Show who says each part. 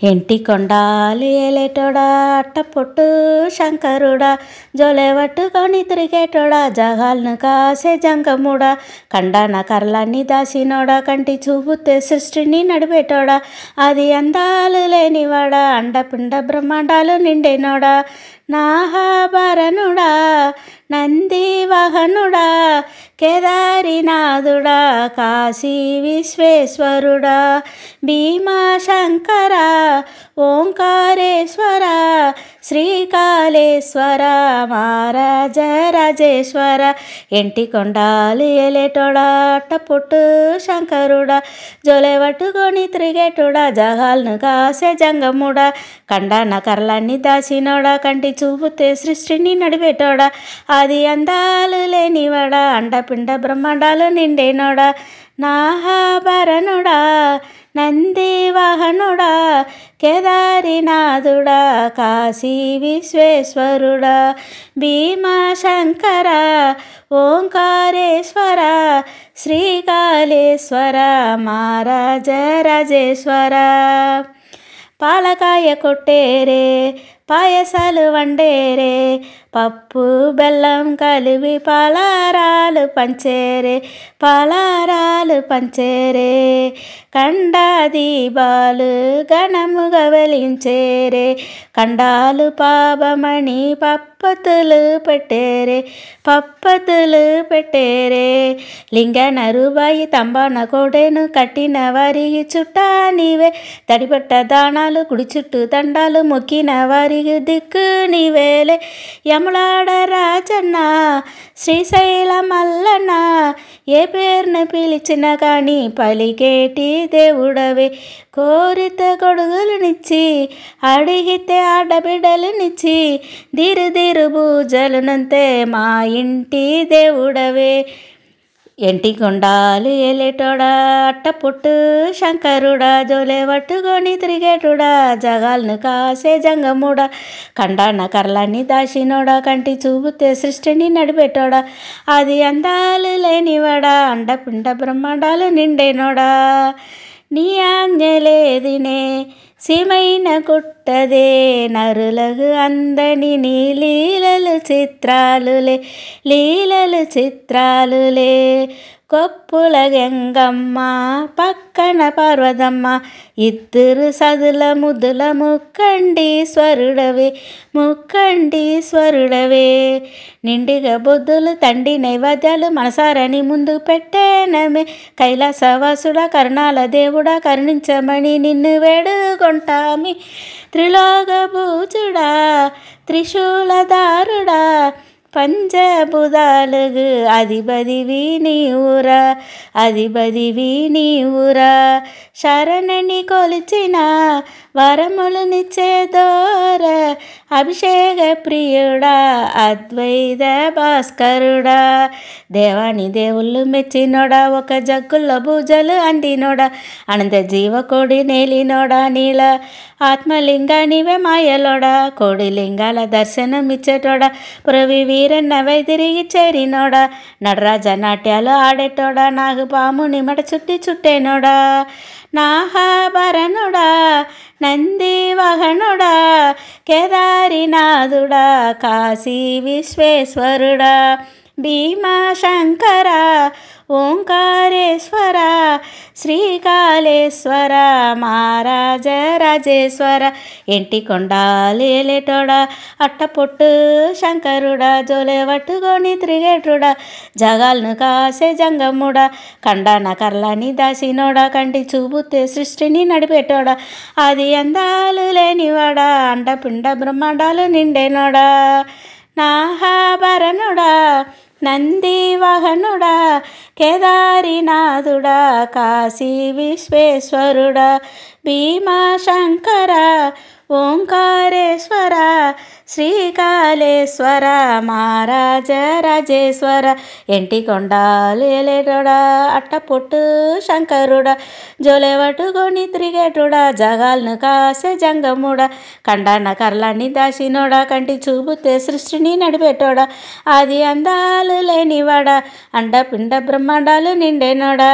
Speaker 1: ఎంటి కొండాలు ఏలేటోడా అట్టపొట్టు శంకరుడా జోలే పట్టుకొని తిరిగేటోడా జగాలను కాసే జంగముడా కండాన కర్లాన్ని దాసినోడా కంటి చూపుతే సృష్టిని నడిపేటోడా అది అందాలు లేనివాడా అండపిండ బ్రహ్మాండాలు నిండేనోడా నాహాభరణుడా నంది వాహనుడా కేదారినాథుడా కాశీ విశ్వేశ్వరుడా భీమాశంకర ఓంకారేశ్వర శ్రీకాళేశ్వర మహారాజరాజేశ్వర ఎంటి కొండాలు ఏలేటోడా అట్టపొట్టు శంకరుడా జోలే పట్టుకొని తిరిగేటోడా జగాలను కాసే జంగముడా కండాన కర్లాన్ని దాసినోడా కంటి చూపుతే సృష్టిని నడిపేటోడా అది అందాలు లేనివాడా అండపిండ బ్రహ్మాండాలు నిండేనోడా నాహాభరణుడా నంది వాహనుడా కేదారినాథుడా కాశీ విశ్వేశ్వరుడా భీమాశంకర ఓంకారేశ్వర శ్రీకాళేశ్వర మహారాజరాజేశ్వర పాలకాయ కొట్టేరే పాయసాలు వండేరే పప్పు బెల్లం కలిపి పలారాలు పంచేరే కండా దీపాలు ఘనముగా వెలించేరే కండాలు పాపమణి పప్పతులు పెట్టేరే లింగన రూబాయి తంబాన కోడేను కట్టిన వారికి చుట్టా నీవే తడిపట్ట దానాలు కుడి చుట్టూ దండాలు మొక్కిన వారికి దిక్కు నీవేలే యములాడ రాజన్న శ్రీశైల మల్లన్న ఏ పేరును పిలిచిన కానీ పలికేటి దేవుడవే కోరితే కొడుగులనిచ్చి అడిగితే ఆడబిడ్డలనిచ్చి దిరు పూజలనంతే మా ఇంటి దేవుడవే ఎంటి కొండాలు ఏలేటోడా అట్టపొట్టు శంకరుడా జోలే పట్టుకొని తిరిగేటోడా జగాలను కాసే జంగముడా కండాన కర్లాన్ని దాసినోడా కంటి చూపుతే సృష్టిని నడిపేటోడా అది అందాలు లేనివాడా అండపిండ బ్రహ్మాండాలు నిండేనోడా నీ ఆజ్ఞలేదినే సీమైన కుట్టదే నరులకు అందని నీ లీలలు చిత్రాలులే కొప్పుల గంగమ్మ పక్కన పర్వతమ్మ ఇద్దరు సదుల ముద్దుల ముక్కండీశ్వరుడవే నిండిగా బొద్దులు తండి నైవేద్యాలు మనసారని ముందు పెట్టేనమే కైలాసవాసుడా కరుణాల దేవుడా కరుణించమని నిన్ను వేడుకొంటామి త్రిలోకభూజుడా త్రిశూలధారుడా పంచభూతాలకు అధిపతివి నీవురా శరణని కొలిచిన వరములనిచ్చే దోర అభిషేక ప్రియుడా అద్వైత భాస్కరుడా దేవాని దేవుళ్ళు మెచ్చినోడా ఒక జగ్గుల్లో పూజలు అందినోడా అనంత జీవకోడి నేలినోడా నీల ఆత్మలింగానివే మాయలోడా కోడి లింగాల దర్శనం ఇచ్చేటోడా పురవి వీరన్నవై తిరిగి చేరినోడా నటరాజ నాట్యాలు ఆడేటోడా నాగు పాము నిమట చుట్టేనోడా నాహాభరణుడా నంది వాహనుడా కేదారినాథుడా కాశీ విశ్వేశ్వరుడా భీమాశంకర ఓంకారేశ్వర శ్రీకాళేశ్వర మహారాజరాజేశ్వర ఎంటి కొండాలు ఏలేటోడా అట్టపొట్టు శంకరుడా జోలే పట్టుకొని తిరిగేటోడా జగాలను కాసే జంగముడా కండాన కర్లాన్ని దాసినోడా కంటి చూపుతే సృష్టిని నడిపేటోడా అది అందాలు లేనివాడా అండపిండ బ్రహ్మాండాలు నిండేనోడా నాహాభరణుడా నంది వాహనుడా కేదారినాథుడా కాశీ విశ్వేశ్వరుడా భీమాశంకర ఓంకారేశ్వర శ్రీకాళేశ్వర మహారాజరాజేశ్వర ఎంటి కొండాలు ఏలేటోడా అట్టపొట్టు శంకరుడా జోలే పట్టుకొని తిరిగేటోడా జగాలను కాసే జంగముడా కండాన కర్లాన్ని దాసినోడా కంటి చూపుతే సృష్టిని నడిపేటోడా అది అందాలు లేనివాడా అండపిండ బ్రహ్మాండాలు నిండేనోడా